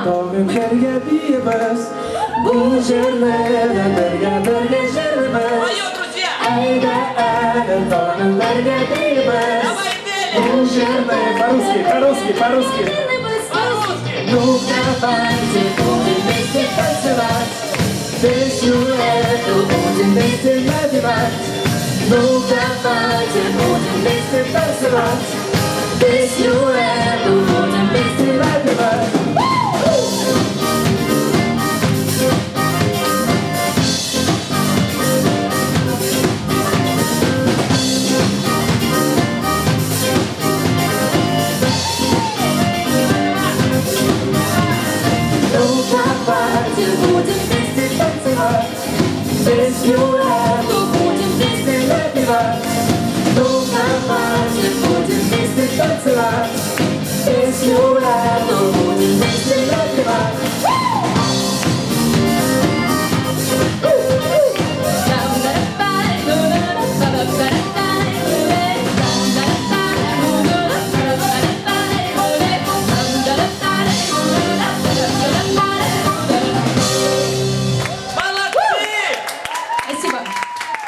Tog'im yerga biyimiz, bu sherlarni birga sherimiz. Мое, друзья! Ayda ayda tog'imlarga biyimiz, bu sherlar. По-русски. По-русски! Ну давайте будем вместе танцевать, песню эту будем вместе напевать. Ну давайте будем вместе танцевать, песню эту будем вместе напевать. Песню эту будем вместе напевать. Ну давайте будем вместе танцевать. Песню эту